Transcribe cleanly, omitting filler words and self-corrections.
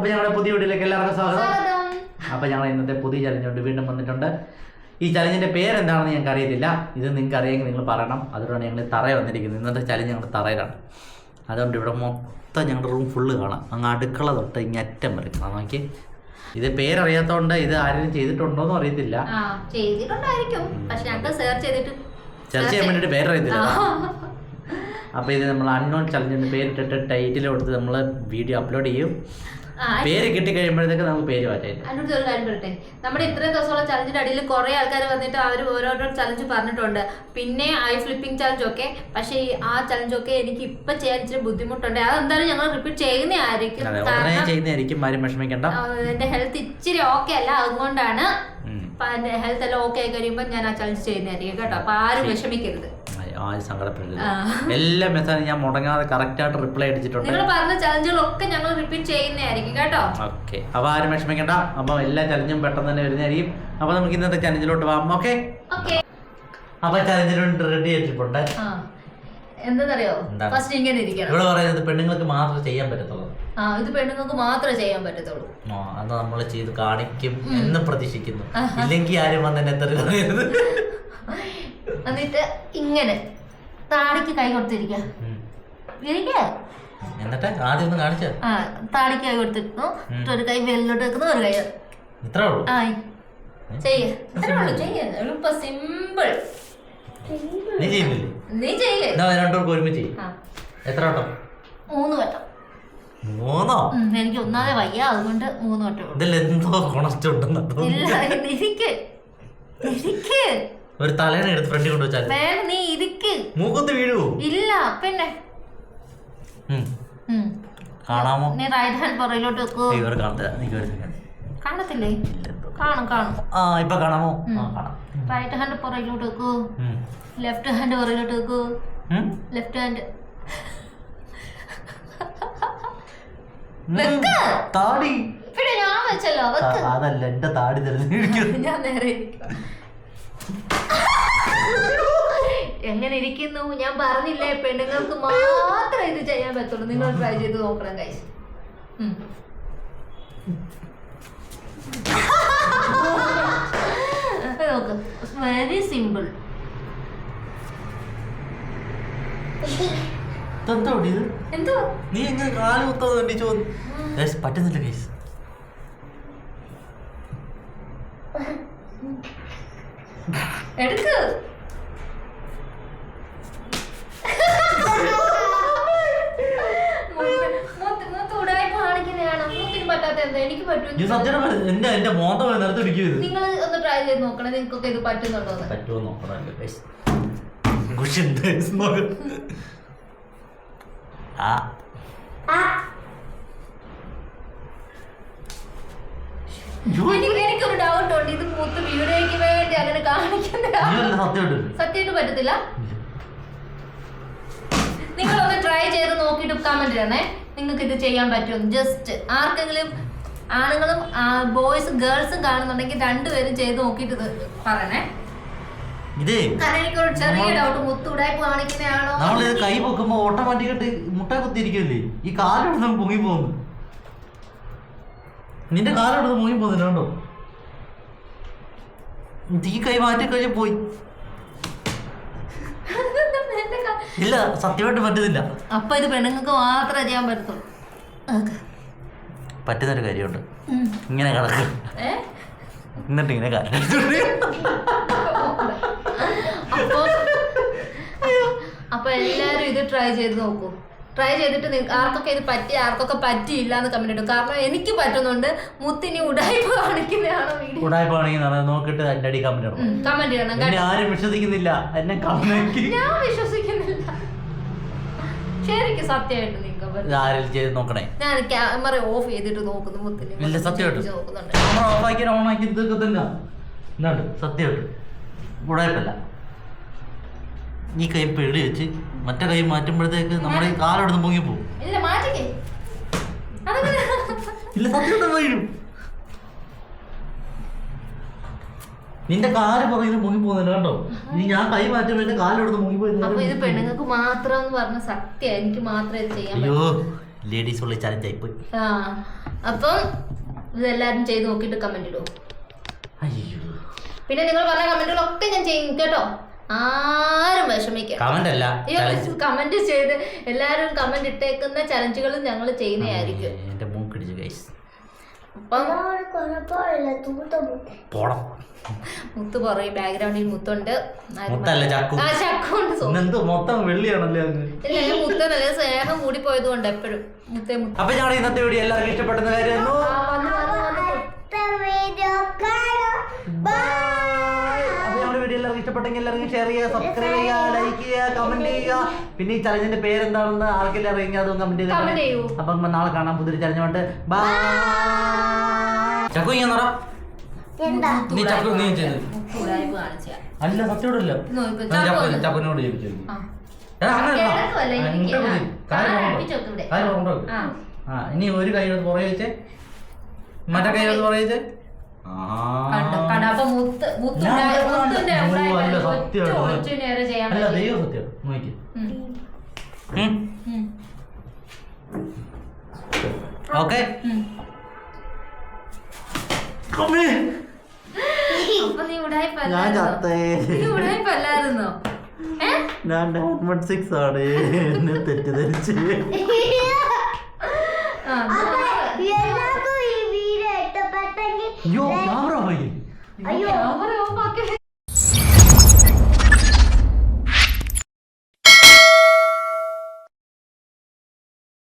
ഞങ്ങളുടെ പുതിയ വീഡിയോയിലേക്ക് എല്ലാവർക്കും സ്വാഗതം. അപ്പോൾ ഞങ്ങൾ ഇന്നത്തെ പുതിയ ചലഞ്ച് വീണ്ടും വന്നിട്ടുണ്ട്. ഈ ചലഞ്ചിന്റെ പേരെന്താണെന്ന് ഞങ്ങൾക്ക് അറിയത്തില്ല. ഇത് നിങ്ങൾക്ക് അറിയാമെങ്കിൽ നിങ്ങൾ പറയണം. അതുകൊണ്ടാണ് ഞങ്ങൾ തറയിൽ വന്നിരിക്കുന്നത്. ഇന്നത്തെ ചലഞ്ച് ഞങ്ങളുടെ തറയിലാണ്. അതുകൊണ്ട് ഇവിടെ മൊത്തം ഞങ്ങളുടെ റൂം ഫുള്ള് കാണാം. അങ്ങ് അടുക്കള തൊട്ട് ഇങ്ങറ്റം വരും. നോക്കി, ഇത് പേരറിയാത്തതുകൊണ്ട് ഇത് ആരെങ്കിലും ചെയ്തിട്ടുണ്ടോന്നും അറിയത്തില്ല. സെർച്ച് ചെയ്യാൻ വേണ്ടിയിട്ട് പേരറിയത്തില്ല. അപ്പോൾ ഇത് നമ്മൾ അൺനോൺ ചലഞ്ചിന് പേരിട്ടിട്ട് ടൈറ്റിൽ കൊടുത്ത് നമ്മൾ വീഡിയോ അപ്ലോഡ് ചെയ്യും. പേര് കിട്ടി കഴിയുമ്പോഴത്തേക്ക് നമുക്ക് പേര് മാറ്റാം. അതിനോട് ഒരു കാര്യം പറയട്ടെ, നമ്മുടെ ഇത്രയും ദിവസമുള്ള ചലഞ്ചിന്റെ അടിയിൽ കുറെ ആൾക്കാർ വന്നിട്ട് അവർ ഓരോരോ ചലഞ്ച് പറഞ്ഞിട്ടുണ്ട്. പിന്നെ ഐ ഫ്ലിപ്പിംഗ് ചലഞ്ച് ഒക്കെ. പക്ഷേ ആ ചലഞ്ച് ഒക്കെ എനിക്ക് ഇപ്പൊ ചെയ്യാൻ ഇച്ചിരി ബുദ്ധിമുട്ടുണ്ട്. അതെന്തായാലും ഞങ്ങൾ റിപ്പീറ്റ് ചെയ്യുന്നതായിരിക്കും. ആരും വിഷമിക്കണ്ട. എന്റെ ഹെൽത്ത് ഇച്ചിരി ഓക്കെ അല്ല, അതുകൊണ്ടാണ്. ഹെൽത്ത് എല്ലാം ഓക്കെ ആയി കഴിയുമ്പോൾ ഞാൻ ആ ചലഞ്ച് ചെയ്യുന്നതായിരിക്കും കേട്ടോ. അപ്പൊ ആരും വിഷമിക്കരുത്, ആരും സങ്കടപ്പെടില്ല. എല്ലാ മെസ്സേജും ഞാൻ മുടങ്ങാതെ കറക്റ്റ് ആയിട്ട് റിപ്ലൈ അടിച്ചിട്ടുണ്ട്. നിങ്ങൾ പറഞ്ഞ ചലഞ്ചുകളൊക്കെ ഞങ്ങൾ റിപ്പീറ്റ് ചെയ്യുന്നതായിരിക്കും കേട്ടോ. ഓക്കെ, അപ്പൊ ആരും വിഷമിക്കണ്ട. അപ്പൊ എല്ലാ ചലഞ്ചും പെട്ടെന്ന് തന്നെ വരുന്നതായിരിക്കും. അപ്പൊ നമുക്ക് ഇന്നത്തെ ചലഞ്ചിലോട്ട് പോകാം. ഓക്കെ, അപ്പൊ ചലഞ്ചിലോട്ട് റെഡി ആയിട്ടുണ്ട്. എന്താണെന്നറിയോ, ഫസ്റ്റ് ഇങ്ങനെ ഇരിക്കണം. ഇവിടെ പറയുന്നത് പെണ്ണുങ്ങൾക്ക് മാത്രമേ ചെയ്യാൻ പറ്റത്തുള്ളൂ. ഇത് പെണ്ണുങ്ങൾക്ക് മാത്രമേ ചെയ്യാൻ പറ്റത്തുള്ളൂ. അത് നമ്മൾ ചെയ്ത് കാണിക്കും എന്ന് പ്രതീക്ഷിക്കുന്നു. ഇല്ലെങ്കിൽ ആരും വന്നെ എത്ര പറയുന്നത്. എന്നിട്ട് ഇങ്ങനെ താടിക്ക് കൈ കൊടുത്തിരിക്ക. എന്നിട്ട് ആദ്യം ഒന്ന് കാണിച്ച താടിക്ക് കൈ കൊടുത്തിരിക്കുന്നു. ഒരു കൈ വെല്ലോട്ട് വെക്കുന്നു, ഒരു കൈ ഇത്രേ ഉള്ളൂ. എളുപ്പം, സിമ്പിൾ. നീ ചെയ്യുന്നില്ലേ? നീ ചെയ്യേ. രണ്ടുപേർക്ക് ഒരുമിച്ച് ചെയ്യും. എത്ര വട്ടം? 3 വട്ടം. 3? എനിക്ക് ഒന്നാമതെ വയ്യ, അതുകൊണ്ട് 3 വട്ടം. ഇതിലെന്തോ കൊണച്ചുണ്ടെന്ന്. ഒരു തലേണ എടുത്ത് ഫ്രണ്ടിൽ കൊണ്ടുവച്ചാൽ നീ ഇരിക്ക്. മൂക്കത്ത് വീഴുവോ? ഇല്ല, പിന്നെ കാണാമോ? നീ റൈറ്റ് ഹാൻഡ് പുറകിലോട്ട് വെക്കൂ. ഇവർ കാണത്തില്ലേ? കാണും കാണും. ഇപ്പൊ കാണാമോ? റൈറ്റ് ഹാൻഡ് പുറകിലോട്ട് വെക്കൂ. ലെഫ്റ്റ് ഹാൻഡ് പുറകിലോട്ട് വെക്കൂ. ലെഫ്റ്റ് ഹാൻഡ് താടി. പിന്നെ ഞാൻ വെച്ചല്ലോ. അതല്ല, എന്റെ താടി തെരഞ്ഞെടുക്കും. ഞാൻ നേരെ ഇരിക്കും. എങ്ങനെ ഇരിക്കുന്നു? ഞാൻ പറഞ്ഞില്ലേ, പെണ്ണുങ്ങൾക്ക് മാത്രമേ ഇത് ചെയ്യാൻ പറ്റുള്ളൂ. നിങ്ങൾ ട്രൈ ചെയ്ത് നോക്കണം ഗൈസ്. നോക്ക്, വെരി സിമ്പിൾ. എന്തോ നീ എങ്ങനെ കാല് കുത്തോ പറ്റുന്നില്ല ഗൈസ്. എടുക്ക്. എനിക്ക് പറ്റും. നിങ്ങൾ ഒന്ന് ട്രൈ ചെയ്ത് നോക്കണം, നിങ്ങൾക്കൊക്കെ ഇത് പറ്റുന്നുണ്ടോ? പറ്റുമോ നോക്കണം. എനിക്കൊരു ഡൗട്ട് ഉണ്ട്. ഇത് മൂത്ത് വീഡിയോയ്ക്ക് വേണ്ടി അങ്ങനെ കാണിക്കുന്ന സത്യമായിട്ട് പറ്റത്തില്ല. നിങ്ങളൊന്ന് ട്രൈ ചെയ്ത് നോക്കിയിട്ട് കമന്റ് ഇടണേ, നിങ്ങൾക്ക് ഇത് ചെയ്യാൻ പറ്റും. ജസ്റ്റ് ആർക്കെങ്കിലും ആണുങ്ങളും ബോയ്സും ഗേൾസും കാണുന്നുണ്ടെങ്കിൽ രണ്ടുപേരും ചെയ്ത് നോക്കിയിട്ട് പറയണേ. കാരണം എനിക്കൊരു ചെറിയ ഡൗട്ട്, മുത്തുടായ്പ കാണിക്കുന്നതാണോ? കൈ പൊക്കുമ്പോ ഓട്ടോമാറ്റിക്കായിട്ട് മുട്ട കുത്തിയിരിക്കല്ലേ, ഈ കാലെടുത്ത് പൊങ്ങി പോകുന്നു. നിന്റെ കാലെടുത്ത് പൊങ്ങി പോകുന്നില്ല കേട്ടോ. ഈ കൈ മാറ്റി കഴിഞ്ഞ പോയി. ഇല്ല, സത്യമായിട്ട് പറ്റുന്നില്ല. അപ്പൊ ഇത് പെണ്ണുങ്ങൾക്ക് മാത്രമേ ചെയ്യാൻ പറ്റത്തുള്ളൂ. പറ്റുന്നൊരു കാര്യമുണ്ട്. ഇങ്ങനെ കിടക്കും, എന്നിട്ട് ഇങ്ങനെ അപ്പൊ എല്ലാരും ഇത് ട്രൈ ചെയ്ത് നോക്കൂ. ട്രൈ ചെയ്തിട്ട് ആർക്കൊക്കെ ഇത് പറ്റി ആർക്കൊക്കെ പറ്റിയില്ല എന്ന് കമന്റ് ഇടും. കാരണം എനിക്ക് പറ്റുന്നുണ്ട്. മുത്തിനി ഉടായ്പ കാണിക്കുന്നതാണോ വീഡിയോ? ഉടായ്പ കാണിക്കുന്നതാണോ നോക്കിട്ട് അതിന്റെ അടി കമന്റ് ഇടണം. ആരും വിശ്വസിക്കുന്നില്ല എന്നെ. ഞാൻ വിശ്വസിക്കുന്നില്ല, ശരിക്കും സത്യമായിട്ട് ചെയ്ത് നോക്കണേ. ഞാൻ ക്യാമറ ഓഫ് ചെയ്തിട്ട് നോക്കുന്നു. മുത്തിന് സത്യമായിട്ട് നോക്കുന്നുണ്ട്. സത്യമായിട്ട് ഉടായ്പല്ല. ഈ കൈ പേടി വെച്ച് മറ്റേ കൈ മാറ്റുമ്പോഴത്തേക്ക് നമ്മുടെ ഈ കാലെടുത്ത് പൊങ്ങി പോകും. ഇല്ല, സത്യമായിട്ട് വീഴും. നിന്റെ കാല് പറയുന്നത് മുങ്ങി പോകുന്നില്ല കേട്ടോ. ഇനി ഞാൻ കൈ മാറ്റുമ്പോൾ കാലെടുത്ത് മുങ്ങി പോയി. അപ്പൊ ഇത് പെണ്ണുങ്ങൾക്ക് മാത്രം പറഞ്ഞ സത്യം, എനിക്ക് മാത്രമേ ചെയ്യാൻ. അയ്യോ, ലേഡീസ് ഉള്ള ചലഞ്ചായി പോയി. ആ അപ്പം ഇതെല്ലാരും ചെയ്ത് നോക്കിയിട്ട് കമന്റ് ഇടൂ. അയ്യോ പിന്നെ നിങ്ങൾ പറഞ്ഞ കമന്റുകളൊക്കെ ഞാൻ ചെയ്യും കേട്ടോ, ആരും വിഷമിക്കാം. കമന്റ് അല്ല കമന്റ് ചെയ്ത് എല്ലാരും കമന്റ് ഇട്ടേക്കുന്ന ചലഞ്ചുകളും ഞങ്ങൾ ചെയ്യുന്നതായിരിക്കും. എന്റെ മൂക്കിടിച്ചു ഗൈസ്. അപ്പം മുത്ത് പറയും, ബാക്ക്ഗ്രൗണ്ടിൽ മുത്തുണ്ട്. മുത്തല്ല ചക്കു. ആ ചക്കുണ്ട്. എന്തോ മൊത്തം വെള്ളിയാണല്ലേ മുത്തനല്ല, സ്നേഹം കൂടി പോയതുകൊണ്ട് എപ്പോഴും മുത്തേ മുത്ത. അപ്പൊ ഞങ്ങളുടെ ഇന്നത്തെ വീഡിയോ എല്ലാവർക്കും ഇഷ്ടപ്പെടുന്ന കാര്യമായിരുന്നു. അപ്പൊ ഞങ്ങളുടെ വീഡിയോ എല്ലാവർക്കും ഇഷ്ടപ്പെട്ടെങ്കിൽ എല്ലാവർക്കും ഷെയർ ചെയ്യുക, സബ്സ്ക്രൈബ് ചെയ്യുക, ലൈക്ക് ചെയ്യുക, കമന്റ് ചെയ്യുക. പിന്നെ ഈ ചലഞ്ചിന്റെ പേരെന്താണെന്ന് ആർക്കെല്ലാം അറിയുക അതും കമന്റ് ചെയ്തു. അപ്പം നാളെ കാണാം പുതിയൊരു ചലഞ്ചുകൊണ്ട്. ബൈ. ചക്കു ഇങ്ങനെ നീ ചക്കു നീ ചെയ്ത് അല്ല സത്യോടല്ല ചക്കുനോട് ചോദിച്ചു. ഇനി ഒരു കൈ പുറകെ വെച്ചേ, മറ്റേ കൈ പുറകെ അല്ല ദൈവം സത്യം നോക്കി. ഓക്കെ ഞാൻ ചത്തേ. ഞാൻ 916 ആണ് എന്നെ തെറ്റിദ്ധരിച്ച്. അയ്യോ ക്യാമറ പോയി.